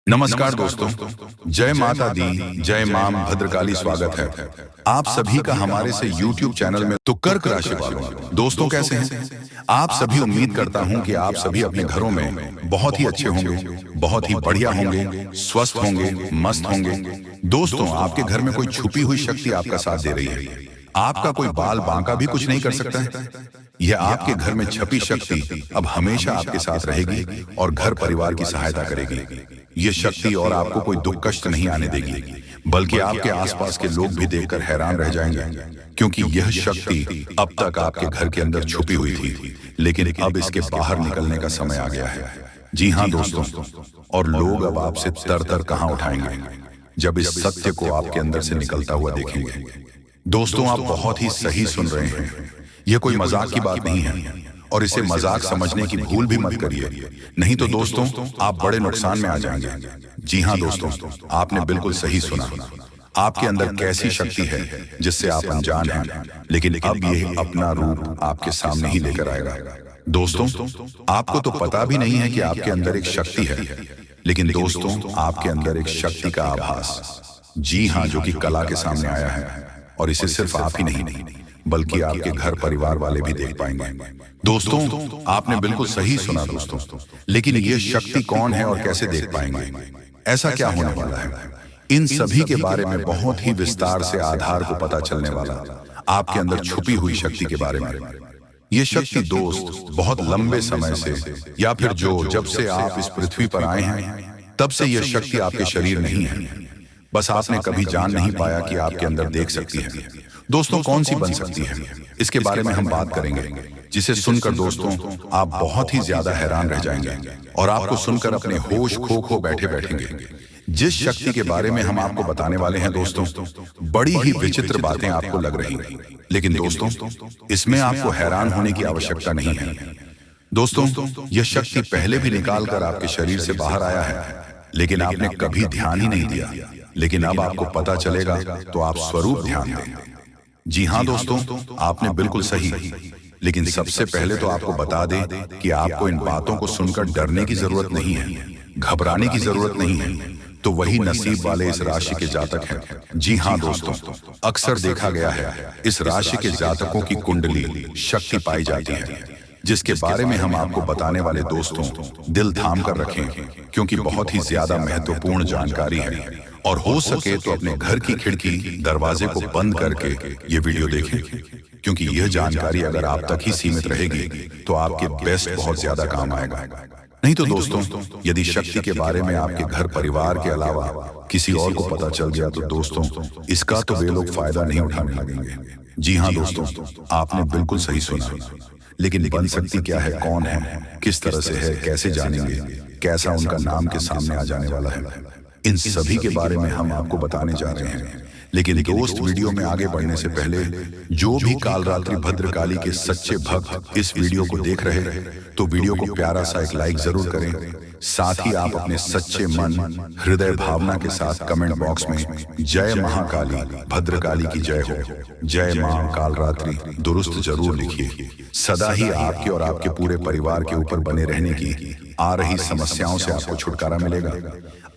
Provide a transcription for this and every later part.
नमस्कार दोस्तों, जय माता दी, जय मां भद्रकाली। स्वागत है आप सभी का हमारे से YouTube चैनल में। तो कर्क राशि वालों दोस्तों, कैसे हैं आप सभी? उम्मीद करता हूं कि आप सभी अपने घरों में बहुत ही अच्छे होंगे, बहुत ही बढ़िया होंगे, स्वस्थ होंगे, मस्त होंगे। दोस्तों, आपके घर में कोई छुपी हुई शक्ति आपका साथ दे रही है। आपका कोई बाल बांका भी कुछ नहीं कर सकता है। यह आपके घर में छपी शक्ति अब हमेशा आपके साथ रहेगी और घर परिवार की सहायता करेगी। यह शक्ति और आपको कोई दुख कष्ट नहीं आने देगी, बल्कि आपके आसपास के लोग भी देखकर हैरान रह जाएंगे, क्योंकि यह शक्ति अब तक आपके घर के अंदर छुपी हुई थी, लेकिन अब इसके बाहर निकलने का समय आ गया है। जी हाँ दोस्तों, और लोग अब आपसे तर कहां उठाएंगे जब इस सत्य को आपके अंदर से निकलता हुआ देखेंगे। दोस्तों, आप बहुत ही सही सुन रहे हैं। यह कोई मजाक की बात नहीं है और इसे मजाक समझने की भूल भी मत करिए, नहीं तो दोस्तों आप बड़े नुकसान में आ जाएंगे। जी हाँ दोस्तों, आपने बिल्कुल सही सुना। आपके अंदर कैसी शक्ति है जिससे आप अनजान हैं, लेकिन अब यह अपना रूप आपके सामने ही लेकर आएगा। दोस्तों, आपको तो पता भी नहीं है कि आपके अंदर एक शक्ति है, लेकिन दोस्तों आपके अंदर एक शक्ति का आभास, जी हाँ, जो कि कला के सामने आया है। और इसे सिर्फ आप ही नहीं बल्कि आपके घर परिवार वाले भी देख पाएंगे। दोस्तों, आपने बिल्कुल सही सुना दोस्तों, लेकिन ये शक्ति कौन है और कैसे देख पाएंगे? ऐसा क्या होने वाला है? इन सभी के बारे में बहुत ही विस्तार से आधार को पता चलने वाला आपके अंदर छुपी हुई शक्ति के बारे में। ये शक्ति दोस्त बहुत लंबे समय से, या फिर जब से आप इस पृथ्वी पर आए हैं तब से यह शक्ति आपके शरीर नहीं है, बस आपने कभी जान नहीं पाया कि आपके अंदर देख सकती है। दोस्तों, कौन सी बन सकती है, इसके बारे में हम बात करेंगे, जिसे सुनकर दोस्तों आप बहुत ही ज्यादा हैरान रह जाएंगे और आपको सुनकर अपने होश खो बैठेंगे। जिस शक्ति के बारे में हम आपको बताने वाले हैं दोस्तों, बड़ी ही विचित्र बातें आपको लग रही, लेकिन दोस्तों इसमें आपको हैरान होने की आवश्यकता नहीं है। दोस्तों, यह शक्ति पहले भी निकाल कर आपके शरीर से बाहर आया है, लेकिन आपने कभी ध्यान ही नहीं दिया। लेकिन अब आपको पता चलेगा तो आप स्वरूप ध्यान दें। जी हाँ दोस्तों, आपने बिल्कुल सही। लेकिन सबसे पहले तो आपको बता दें कि आपको इन बातों को सुनकर डरने की जरूरत नहीं है, घबराने की जरूरत नहीं है। तो वही नसीब वाले इस राशि के जातक हैं। जी हाँ दोस्तों, अक्सर देखा गया है इस राशि के जातकों की कुंडली शक्ति पाई जाती है, जिसके बारे में हम आपको बताने वाले दोस्तों दिल थाम कर रखें, क्योंकि बहुत ही ज्यादा महत्वपूर्ण जानकारी है। और हो सके तो अपने घर की खिड़की दरवाजे को बंद करके ये वीडियो देखें, क्योंकि यह जानकारी अगर आप तक ही सीमित रहेगी तो आपके बेस्ट बहुत ज्यादा काम आएगा। नहीं तो दोस्तों, यदि शक्ति के बारे में आपके घर परिवार के अलावा किसी और को पता चल गया तो दोस्तों इसका तो वे लोग फायदा नहीं उठाने लगेंगे। जी हाँ दोस्तों, आपने बिल्कुल सही सुना। लेकिन बन सकती क्या है, कौन है, किस तरह से है, कैसे जानेंगे, कैसा उनका नाम के सामने आ जाने वाला है, इन सभी के बारे में हम आपको बताने जा रहे हैं। लेकिन दोस्त, वीडियो में आगे बढ़ने से पहले जो भी कालरात्रि भद्रकाली के सच्चे भक्त इस वीडियो को देख रहे तो वीडियो को प्यारा सा एक लाइक जरूर करें। साथ ही आप अपने सच्चे मन हृदय भावना के साथ कमेंट बॉक्स में जय महाकाली भद्रकाली की जय हो, जय मां कालरात्रि दुरुस्त जरूर लिखिए। सदा ही आपके और आपके पूरे परिवार के ऊपर बने रहने की आ रही समस्याओं से आपको छुटकारा मिलेगा।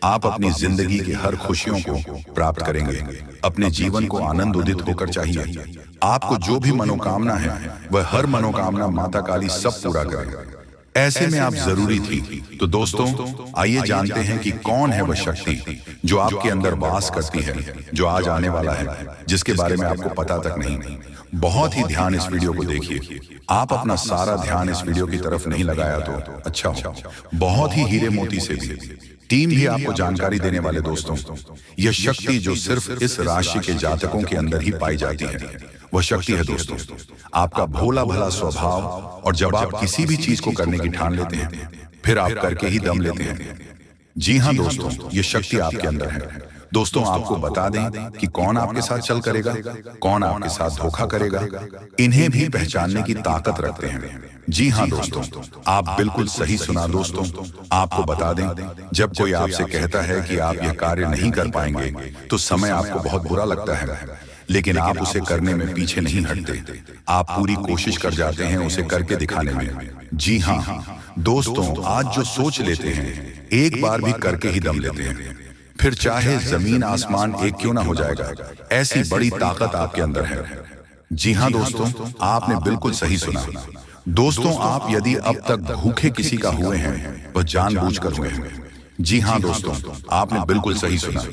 आप अपनी जिंदगी की हर खुशियों को प्राप्त करेंगे। अपने जीवन को आनंद उदित होकर चाहिए। आपको जो भी मनोकामना है वह हर मनोकामना माता काली सब पूरा करें। ऐसे में आप जरूरी थी। तो दोस्तों आइए जानते हैं कि कौन है वह शक्ति जो आपके अंदर वास करती है, जो आज आने वाला है, जिसके बारे में आपको पता तक नहीं। बहुत ही ध्यान इस वीडियो को देखिए। आप अपना सारा ध्यान इस वीडियो की तरफ नहीं लगाया तो अच्छा हो। बहुत ही हीरे मोती से भी टीम भी आपको जानकारी देने वाले दोस्तों, यह शक्ति जो सिर्फ इस राशि के जातकों के अंदर ही पाई जाती है, वह शक्ति है दोस्तों आपका भोला भला स्वभाव। और जब आप किसी भी चीज को करने की ठान लेते हैं फिर आप करके ही दम लेते हैं। जी हाँ दोस्तों, यह शक्ति आपके अंदर है। दोस्तों आपको बता दें कि कौन आपके साथ चल करेगा, कौन आपके साथ धोखा करेगा, इन्हें भी पहचानने की ताकत रखते हैं। जी हाँ दोस्तों, आप बिल्कुल सही सुना दोस्तों। आपको बता दें, जब कोई आपसे कहता है कि आप यह कार्य नहीं कर पाएंगे तो समय आपको बहुत बुरा लगता है। लेकिन आप उसे करने में पीछे नहीं हटते। आप पूरी कोशिश कर जाते हैं उसे करके दिखाने में। जी हाँ दोस्तों, आज जो सोच लेते हैं एक बार भी करके ही दम लेते हैं, फिर चाहे जमीन आसमान एक क्यों ना हो जाएगा, ऐसी बड़ी ताकत आपके अंदर है। जी हाँ दोस्तों, आपने बिल्कुल सही सुना। दोस्तों, आप यदि अब तक भूखे किसी का हुए हैं वह जानबूझकर हुए हैं। जी हाँ दोस्तों, आपने बिल्कुल सही सुना।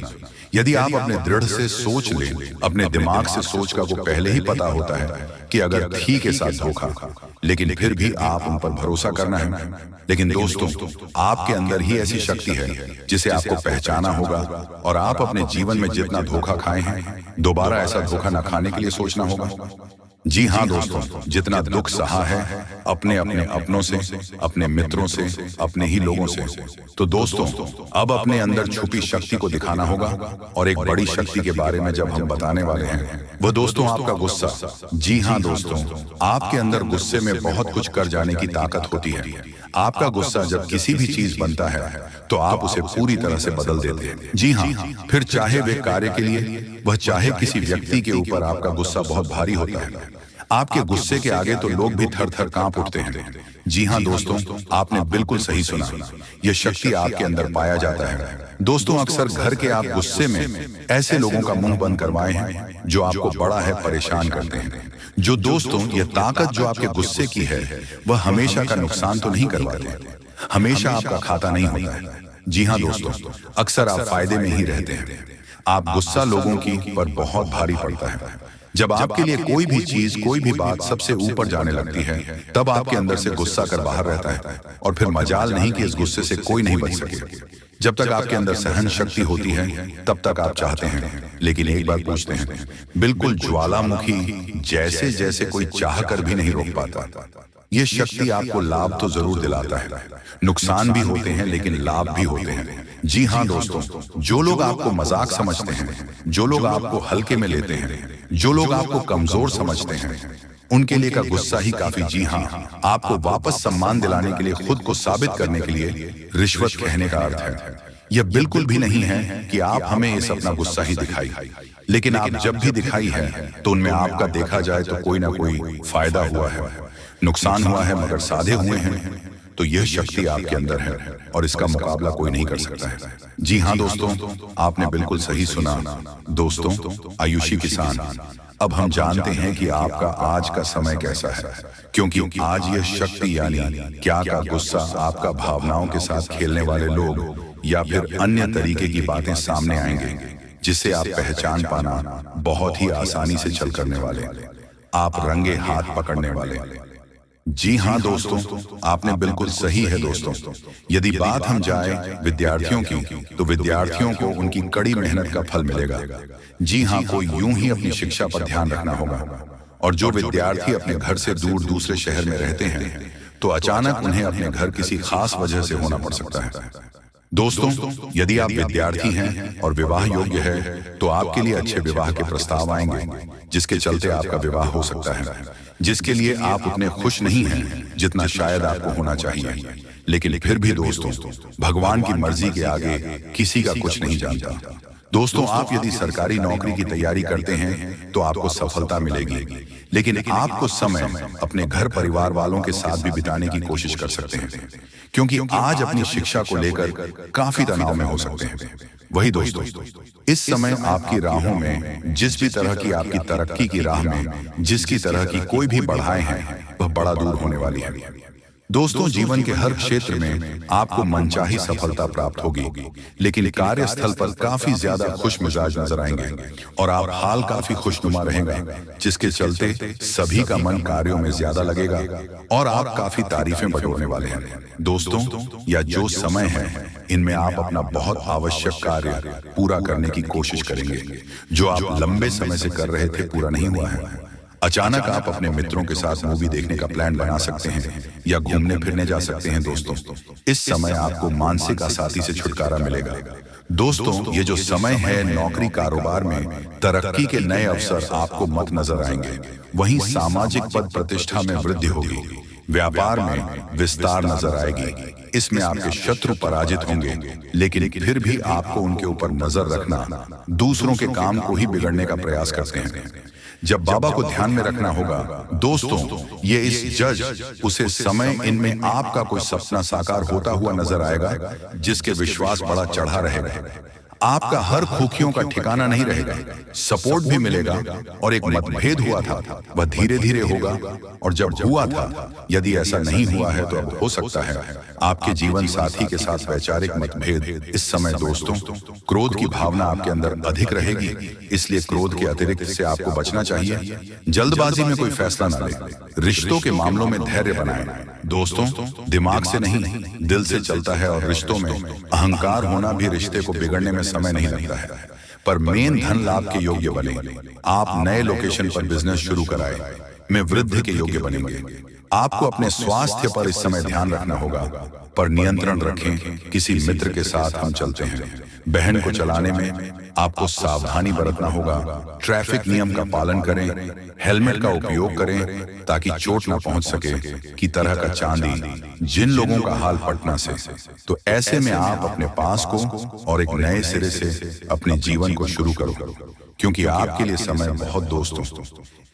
यदि आप अपने दृढ़ से सोच लें, अपने दिमाग से सोच का को पहले ही पता होता है कि अगर थी के साथ धोखा, लेकिन फिर भी आप उन पर भरोसा करना है। लेकिन दोस्तों, आपके अंदर ही ऐसी शक्ति है जिसे आपको पहचाना होगा, और आप अपने जीवन में जितना धोखा खाए हैं दोबारा ऐसा धोखा न खाने के लिए सोचना होगा। जी हाँ दोस्तों, जितना दुख सहा है अपने अपनों से, अपने मित्रों से, अपने ही लोगों से, तो दोस्तों अब अपने अंदर छुपी शक्ति को दिखाना होगा। और एक बड़ी शक्ति के बारे में जब हम बताने वाले हैं वो दोस्तों आपका गुस्सा। जी हाँ दोस्तों, आपके अंदर गुस्से में बहुत कुछ कर जाने की ताकत होती है। आपका गुस्सा जब किसी भी चीज बनता है तो आप उसे पूरी तरह से बदल देते हैं। जी हाँ, फिर चाहे वे कार्य के लिए, वह चाहे किसी व्यक्ति के ऊपर, आपका गुस्सा बहुत भारी होता है। आपके गुस्से के आगे तो लोग भी थर थर कांप उठते हैं। जी हाँ दोस्तों, आपने बिल्कुल सही सुना। यह शक्ति आपके अंदर पाया जाता है। दोस्तों, अक्सर घर के आप गुस्से में ऐसे लोगों का मुंह बंद करवाए हैं जो आपको बड़ा है परेशान करते हैं। जो दोस्तों, यह ताकत जो आपके गुस्से की है वह हमेशा का नुकसान तो नहीं करवाते, हमेशा आपका खाता नहीं होता है। जी हाँ दोस्तों, अक्सर आप फायदे में ही रहते हैं। आप गुस्सा लोगों की पर बहुत भारी पड़ता है। जब आपके लिए कोई भी चीज, कोई भी बात सबसे ऊपर जाने लगती है, तब आपके अंदर से गुस्सा कर बाहर रहता है, और फिर मजाल नहीं कि इस गुस्से से कोई नहीं बच सके। जब तक आपके अंदर सहन शक्ति होती है तब तक आप चाहते हैं, लेकिन एक बार पूछते हैं, बिल्कुल ज्वालामुखी जैसे जैसे कोई चाह कर भी नहीं रोक पाता। ये शक्ति आपको लाभ तो जरूर दिलाता है, नुकसान भी होते हैं लेकिन लाभ भी होते हैं। जी हाँ दोस्तों, जो लोग आपको मजाक समझते हैं, जो लोग आपको हल्के में लेते हैं, जो लोग आपको कमजोर समझते हैं, उनके लिए का गुस्सा ही काफी। जी हाँ, आपको वापस सम्मान दिलाने के लिए, खुद को साबित करने के लिए रिश्वत कहने का अर्थ है। यह बिल्कुल भी नहीं है कि आप हमें इस अपना गुस्सा ही दिखाई, लेकिन आप जब भी दिखाई है तो उनमें आपका देखा जाए तो कोई ना कोई फायदा हुआ है, नुकसान हुआ है, मगर साधे हुए हैं। तो यह शक्ति आपके अंदर है और इसका मुकाबला कोई नहीं कर सकता है। जी हाँ दोस्तों, आपने बिल्कुल सही सुना। दोस्तों, आयुषी किसान, अब हम जानते हैं कि आपका आज का समय कैसा है, क्योंकि आज यह शक्ति यानी क्या का गुस्सा, आपका भावनाओं के साथ खेलने वाले लोग या फिर अन्य तरीके की बातें सामने आएंगे जिसे आप पहचान पाना बहुत ही आसानी से छल करने वाले, आप रंगे हाथ पकड़ने वाले। जी हाँ दोस्तों, आपने बिल्कुल सही है। दोस्तों, यदि बात हम जाए विद्यार्थियों की, तो विद्यार्थियों को उनकी कड़ी मेहनत का फल मिलेगा। जी हाँ, कोई यूं ही अपनी शिक्षा पर ध्यान रखना होगा। और जो विद्यार्थी अपने घर से दूर दूसरे शहर में रहते हैं तो अचानक उन्हें अपने घर किसी खास वजह से होना पड़ सकता है। दोस्तों, यदि आप विद्यार्थी हैं और विवाह योग्य है तो आपके लिए अच्छे विवाह के प्रस्ताव आएंगे जिसके चलते आपका विवाह हो सकता है, जिसके लिए आप उतने खुश नहीं हैं जितना शायद आपको होना चाहिए। लेकिन फिर भी दोस्तों, भगवान की मर्जी के आगे किसी का कुछ नहीं जानता। दोस्तों, आप यदि सरकारी नौकरी की तैयारी करते हैं तो आपको सफलता मिलेगी, लेकिन आपको समय अपने घर परिवार वालों के साथ भी बिताने की कोशिश कर सकते हैं, क्योंकि आज अपनी शिक्षा को लेकर काफी तनाव में हो सकते हैं। वही दोस्तों, इस समय आपकी राहों में, जिस भी तरह की आपकी तरक्की की राह में जिसकी तरह की कोई भी बढ़ाएं हैं वह बड़ा दूर होने वाली है। दोस्तों, जीवन के हर क्षेत्र में आपको मनचाही सफलता प्राप्त होगी, लेकिन कार्यस्थल पर काफी ज्यादा खुश मिजाज नजर आएंगे और आप हाल काफी खुशनुमा रहेगा, जिसके चलते सभी का मन कार्यों में ज्यादा लगेगा और आप काफी तारीफें बटोरने वाले हैं। दोस्तों, या जो समय है इनमें आप अपना बहुत आवश्यक कार्य पूरा करने की कोशिश करेंगे जो आप लंबे समय से कर रहे थे, पूरा नहीं हुआ है। अचानक आप अपने मित्रों के साथ मूवी देखने का प्लान बना सकते हैं या घूमने फिरने जा सकते हैं। दोस्तों, इस समय आपको मानसिक अशांति से छुटकारा मिलेगा। दोस्तों, ये जो समय है, नौकरी कारोबार में तरक्की के नए अवसर आपको मत नजर आएंगे। वहीं सामाजिक पद प्रतिष्ठा में वृद्धि होगी, व्यापार में विस्तार नजर आएगी। इसमें आपके शत्रु पराजित होंगे, लेकिन फिर भी आपको उनके ऊपर नजर रखना, दूसरों के काम को ही बिगड़ने का प्रयास करते हैं। जब बाबा को ध्यान में रखना होगा दोस्तों, ये इस जज उसे समय इनमें आपका कोई सपना साकार होता हुआ नजर आएगा, जिसके विश्वास बड़ा चढ़ा रहेगा। आपका हर खूखियों का ठिकाना नहीं रहेगा, सपोर्ट भी मिलेगा। और एक मतभेद हुआ था, वह धीरे धीरे होगा, और जब हुआ था, यदि ऐसा नहीं हुआ है तो अब हो सकता है आपके जीवन साथी के साथ वैचारिक मतभेद। इस समय दोस्तों, क्रोध की भावना आपके अंदर अधिक रहेगी, इसलिए क्रोध के अतिरिक्त से आपको बचना चाहिए। जल्दबाजी में कोई फैसला न ले। रिश्तों के मामलों में धैर्य बनाएं दोस्तों, दिमाग से नहीं दिल से चलता है, और रिश्तों में अहंकार होना भी रिश्ते को बिगड़ने में समय नहीं लगता है। पर मेन धन लाभ के योग्य बने। आप नए लोकेशन पर बिजनेस शुरू कराएं, में वृद्धि के योग्य बनेंगे। आपको अपने स्वास्थ्य पर इस समय ध्यान रखना होगा, पर नियंत्रण रखें। किसी मित्र के साथ हम चलते हैं, बहन को चलाने में आपको सावधानी बरतना होगा। ट्रैफिक नियम का पालन करें, हेलमेट का उपयोग करें ताकि चोट न पहुंच सके। की तरह का चांदी जिन लोगों का हाल पटना से, तो ऐसे में आप अपने पास को और एक नए सिरे से अपने जीवन को शुरू करो, क्योंकि आपके लिए समय बहुत दोस्तों।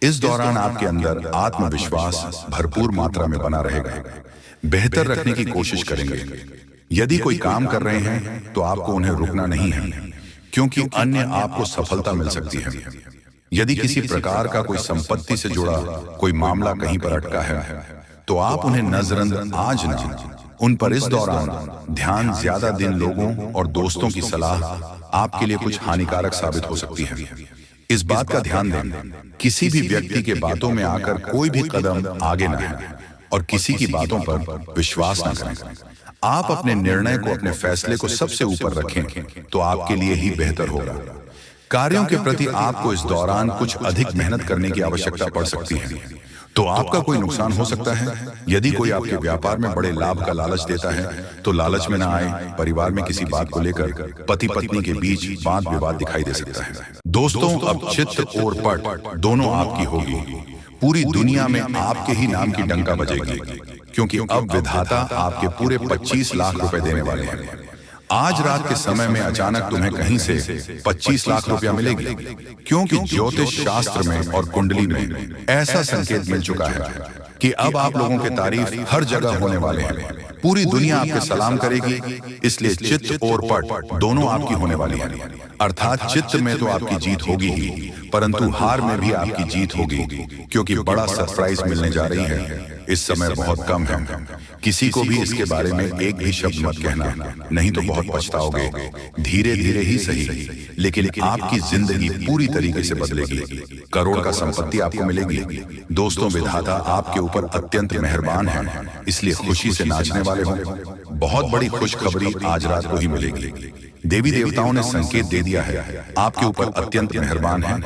इस दौरान आपके अंदर आत्मविश्वास भरपूर मात्रा में बना रहेगा। बेहतर रखने की कोशिश करेंगे। यदि कोई काम कर रहे हैं तो आपको उन्हें रुकना नहीं है, क्योंकि अन्य आपको सफलता मिल सकती है। यदि किसी प्रकार का कोई संपत्ति से जुड़ा कोई मामला कहीं पर अटका है, तो आप उन्हें नजरअंदाज न उन पर इस दौरान ध्यान ज्यादा दिन लोगों और दोस्तों की सलाह आपके लिए कुछ हानिकारक साबित हो सकती है। इस बात का ध्यान दें, किसी भी व्यक्ति के बातों में आकर कोई भी कदम आगे न है, और किसी की बातों पर विश्वास न करें। आप अपने निर्णय को, अपने फैसले को सबसे ऊपर रखें, तो आपके लिए ही बेहतर होगा। कार्यों के प्रति आपको इस दौरान कुछ अधिक मेहनत करने की आवश्यकता पड़ सकती है, तो आपका कोई नुकसान हो सकता है। यदि कोई आपके व्यापार में बड़े लाभ का लालच देता है, तो लालच में न आए। परिवार में किसी बात को लेकर पति पत्नी के बीच वाद विवाद दिखाई दे सकता है। दोस्तों, अब चित्त और पट दोनों आपकी होगी। पूरी दुनिया में आपके ही नाम की डंका बजेगी, क्योंकि अब विधाता आपके पूरे 25 लाख रुपए देने वाले हैं। आज रात के समय में अचानक तुम्हें कहीं से 25 लाख रुपया मिलेगी, क्योंकि ज्योतिष शास्त्र में और कुंडली में ऐसा संकेत मिल चुका है कि अब आप लोगों के तारीफ हर जगह होने वाले हैं। पूरी दुनिया आपके सलाम करेगी, इसलिए चित्त और पट दोनों आपकी होने वाली है। अर्थात चित्त में तो आपकी जीत होगी ही, परंतु हार में भी आपकी जीत होगी, क्योंकि बड़ा सरप्राइज मिलने जा रही है। इस समय बहुत कम है। किसी को भी इसके बारे में एक भी शब्द मत कहना, नहीं तो बहुत पछताओगे। धीरे धीरे ही सही, लेकिन आपकी जिंदगी पूरी तरीके से बदलेगी। करोड़ का संपत्ति आपको मिलेगी। दोस्तों, विधाता आपके ऊपर अत्यंत मेहरबान है, इसलिए खुशी से नाचने वाले हो। बहुत बड़ी खुशखबरी आज रात को ही मिलेगी। देवी देवताओं ने संकेत दे दिया है, आपके ऊपर अत्यंत मेहरबान है,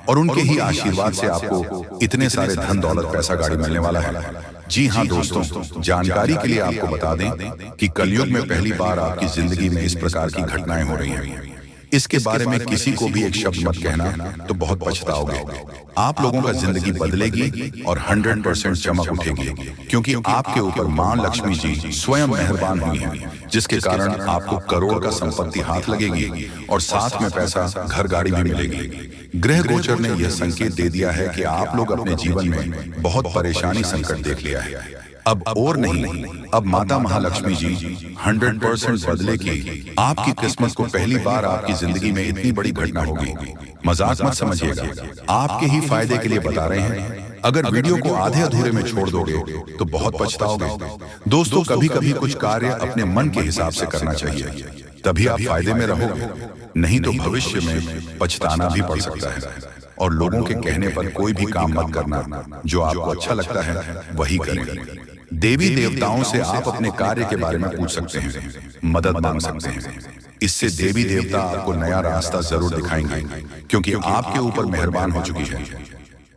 और उनके ही आशीर्वाद से आपको इतने सारे धन दौलत पैसा गाड़ी मिलने वाला है। जी हाँ दोस्तों, जानकारी के लिए आपको बता दें कि कलयुग में पहली बार आपकी जिंदगी में इस प्रकार की घटनाएं हो रही हैं। इसके बारे में किसी को भी एक शब्द मत कहना, तो बहुत पछताओगे। आप लोगों का जिंदगी बदलेगी और 100% चमक उठेगी, क्योंकि आपके ऊपर मां लक्ष्मी जी स्वयं मेहरबान हुई हैं, जिसके कारण आपको करोड़ का संपत्ति हाथ लगेगी, और साथ में पैसा, घर गाड़ी भी मिलेगी। ग्रह गोचर ने यह संकेत दे दिया है कि आप लोग अपने जीवन में बहुत परेशानी संकट देख लिया है। अब और नहीं, अब माता महालक्ष्मी जी 100% बदलेगी। आपकी किस्मत को पहली बार आपकी जिंदगी में इतनी बड़ी घटना होगी। मजाक मत समझिएगा, आपके ही फायदे के लिए बता रहे हैं। अगर वीडियो को आधे अधूरे में छोड़ दोगे तो बहुत पछताओगे। दोस्तों, कभी कभी कुछ कार्य अपने मन के हिसाब से करना चाहिए, तभी आप फायदे में रहोगे, नहीं तो भविष्य में पछताना भी पड़ सकता है। और लोगों के कहने पर कोई भी काम मत करना, जो आपको अच्छा लगता है वही करें। देवी देवताओं से आप अपने कार्य के बारे में पूछ सकते हैं, मदद मांग सकते हैं। इससे देवी देवता आपको नया रास्ता जरूर दिखाएंगे, क्योंकि आपके ऊपर मेहरबान हो चुकी है।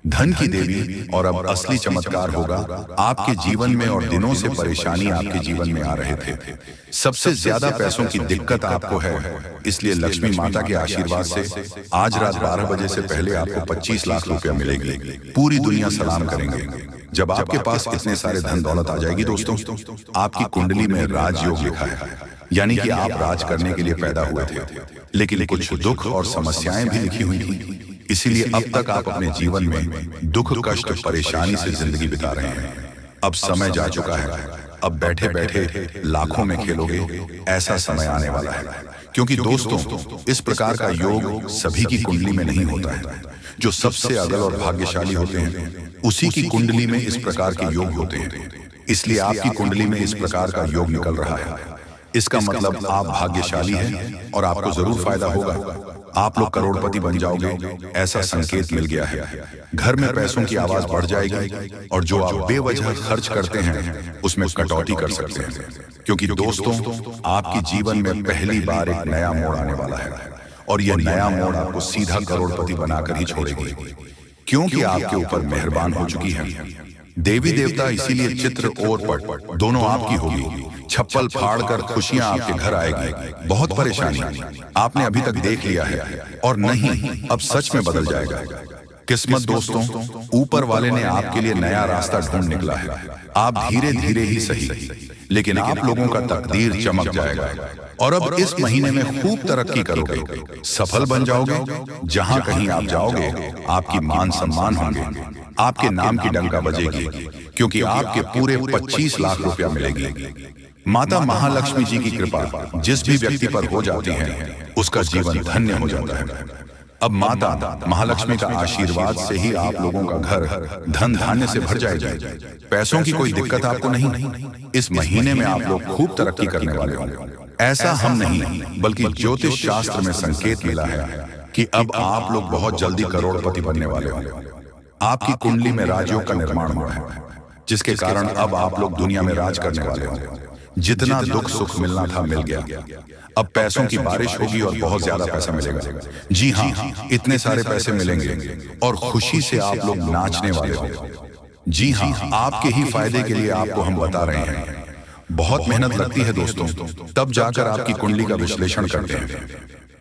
धन की देवी, और अब असली चमत्कार होगा आपके जीवन में। और दिनों से परेशानी आपके जीवन में आ रहे थे, सबसे ज्यादा पैसों की दिक्कत आपको है, इसलिए लक्ष्मी माता के आशीर्वाद से आज रात 12 बजे से पहले आपको 25 लाख रुपया मिलेगी। पूरी दुनिया सलाम करेंगे। जब आपके पास इतने सारे धन दौलत आ जाएगी दोस्तों, आपकी कुंडली में राजयोग लिखा है, यानी कि आप राज करने के लिए पैदा हुए थे, लेकिन कुछ दुख और समस्याएं भी लिखी हुई थी। इसीलिए अब तक आप अपने जीवन में दुख, कष्ट, परेशानी से जिंदगी बिता रहे हैं। अब समय जा चुका है, अब बैठे बैठे लाखों में खेलोगे, ऐसा समय आने वाला है। क्योंकि दोस्तों, इस प्रकार का योग सभी की कुंडली में नहीं होता है। जो सबसे अगल और भाग्यशाली होते हैं, उसी की कुंडली में इस प्रकार के योग होते हैं। इसलिए आपकी कुंडली में इस प्रकार का योग निकल रहा है। इसका मतलब आप भाग्यशाली हैं और आपको जरूर फायदा होगा। आप लोग करोड़पति बन जाओगे, ऐसा संकेत मिल गया है। घर में पैसों की आवाज बढ़ जाएगी और जो आप बेवजह खर्च करते हैं उसमें कटौती कर सकते हैं। क्योंकि दोस्तों, आपके जीवन में पहली बार एक नया मोड़ आने वाला है और यह नया मोड़ आपको सीधा करोड़पति बनाकर ही छोड़ेगी, क्योंकि आपके ऊपर मेहरबान हो चुकी है देवी देवता। इसीलिए चित्र और पट दोनों आपकी होगी। छप्पल फाड़कर खुशियां आपके घर आएगी। बहुत परेशानी आपने अभी तक देख लिया है और नहीं, अब सच में बदल जाएगा। किस्मत दोस्तों, ऊपर वाले ने आपके लिए नया रास्ता ढूंढ निकला है। आप धीरे धीरे ही सही, लेकिन आप लोगों का तकदीर चमक जाएगा और अब इस महीने में खूब तरक्की करोगे, सफल बन जाओगे। जहां कहीं आप जाओगे, आपकी मान सम्मान होंगे, आपके नाम की डंका बजेगी, क्योंकि आपके पूरे 25 लाख रुपया मिलेगी। माता महालक्ष्मी जी की कृपा जिस भी व्यक्ति पर हो जाती है, उसका जीवन धन्य हो जाता है। अब माता महालक्ष्मी का आशीर्वाद से ही आप लोगों का घर धन धान्य से भर जाएगा। पैसों की कोई दिक्कत आपको नहीं। इस महीने में आप लोग खूब तरक्की करने वाले होंगे। ऐसा हम नहीं, बल्कि ज्योतिष शास्त्र में संकेत मिला है कि अब आप लोग बहुत जल्दी करोड़पति बनने वाले होंगे। आपकी कुंडली में राजयोग का निर्माण हुआ है, जिसके कारण अब आप लोग दुनिया में राज करने वाले होंगे। जितना दुख सुख मिलना था मिल गया। अब पैसों की बारिश होगी और बहुत ज्यादा पैसा मिलेगा। जी हाँ, इतने सारे पैसे मिलेंगे और खुशी से आप लोग नाचने वाले हो। जी हाँ, आपके ही फायदे के लिए आपको हम बता रहे हैं। बहुत मेहनत लगती है दोस्तों, तब जाकर आपकी कुंडली का विश्लेषण करते हैं,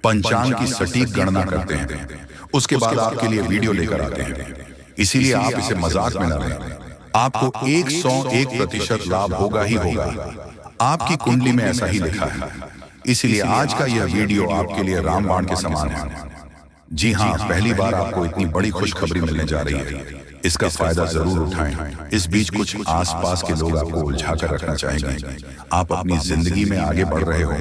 पंचांग की सटीक गणना करते हैं, उसके बाद आपके लिए वीडियो लेकर आते हैं। इसीलिए आप इसे मजाक में न लें। आपको 101% लाभ होगा ही होगा। आपकी कुंडली में ऐसा ही लिखा है। इसलिए आज का यह वीडियो आपके लिए रामबाण के समान है। जी हाँ, पहली बार आपको इतनी बड़ी खुशखबरी मिलने जा रही है। इसका फायदा जरूर उठाएं। इस बीच कुछ आसपास के लोग आपको उलझा कर रखना चाहेंगे। आप अपनी जिंदगी में आगे बढ़ रहे हो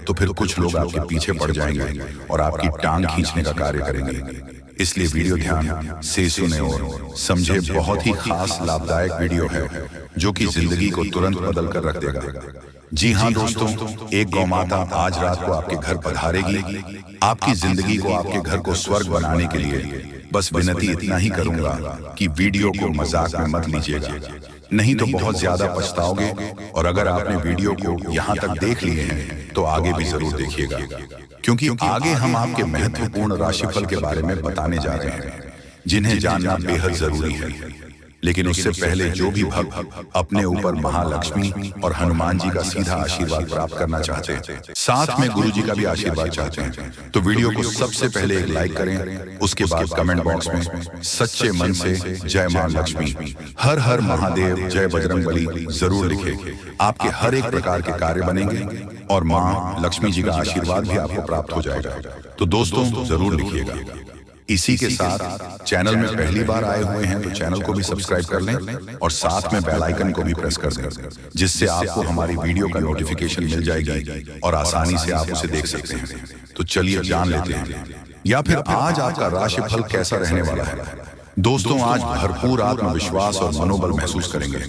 तो फिर कुछ लोग आपके पीछे पड़ जाएंगे और आपकी टांग खींचने का कार्य करेंगे। इसलिए वीडियो ध्यान से सुने और समझे। बहुत ही खास लाभदायक वीडियो है जो कि जिंदगी को तुरंत बदल कर रख देगा। जी हाँ दोस्तों, एक गौ माता आज रात को आपके घर पधारेगी। आपकी जिंदगी को, आपके घर को स्वर्ग बनाने के लिए बस विनती इतना ही करूंगा कि वीडियो को मजाक में मत लीजिएगा, नहीं तो बहुत ज्यादा पछताओगे। और अगर आपने वीडियो को यहाँ तक देख लिए हैं तो आगे भी जरूर देखिएगा, क्योंकि आगे हम आपके महत्वपूर्ण राशिफल के बारे में बताने जा रहे हैं, जिन्हें जानना बेहद जरूरी है। लेकिन उससे पहले जो भी भक्त अपने ऊपर महालक्ष्मी और हनुमान जी का सीधा आशीर्वाद प्राप्त करना चाहते हैं, साथ में गुरु जी का भी आशीर्वाद चाहते हैं, तो वीडियो को सबसे पहले एक लाइक करें। उसके बाद कमेंट बॉक्स में सच्चे मन से जय मां लक्ष्मी, हर हर महादेव, जय बजरंगबली जरूर लिखें। आपके हर एक प्रकार के कार्य बनेंगे और मां लक्ष्मी जी का आशीर्वाद भी आपको प्राप्त हो जाएगा। तो दोस्तों जरूर लिखिएगा। इसी के साथ चैनल में पहली बार आए हुए हैं तो चैनल को भी सब्सक्राइब कर लें और साथ में बेल आइकन को भी प्रेस कर दें, जिससे आपको हमारी वीडियो का नोटिफिकेशन मिल जाएगी और आसानी से आप उसे देख सकते हैं। तो चलिए जान लेते हैं, या फिर आज आपका राशिफल कैसा रहने वाला है। दोस्तों, आज भरपूर आत्मविश्वास और मनोबल महसूस करेंगे।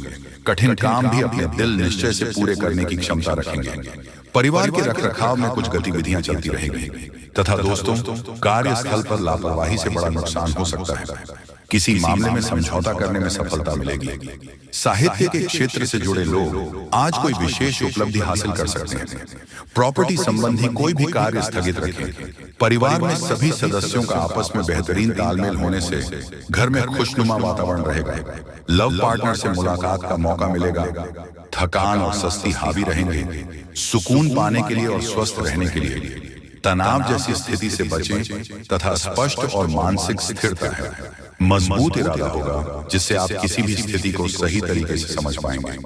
कठिन काम भी अपने दिल निश्चय से पूरे करने की क्षमता रखेंगे। परिवार के रखरखाव में कुछ गतिविधियां चलती रहेंगी तथा दोस्तों, कार्यस्थल पर लापरवाही से बड़ा नुकसान हो सकता है। किसी मामले में समझौता करने में सफलता मिलेगी। साहित्य के क्षेत्र से जुड़े लोग आज कोई विशेष उपलब्धि हासिल कर सकते हैं। प्रॉपर्टी संबंधी कोई भी कार्य स्थगित रखें। परिवार में सभी सदस्यों का आपस में बेहतरीन तालमेल होने से घर में खुशनुमा वातावरण रहेगा। लव पार्टनर से मुलाकात का मौका मिलेगा। थकान और सुस्ती हावी रहेंगे। सुकून पाने के लिए और स्वस्थ रहने के लिए तनाव जैसी स्थिति से बचें तथा स्पष्ट और मानसिक स्थिरता है मजबूत इरादा होगा जिससे आप किसी भी स्थिति को सही तरीके से समझ पाएंगे।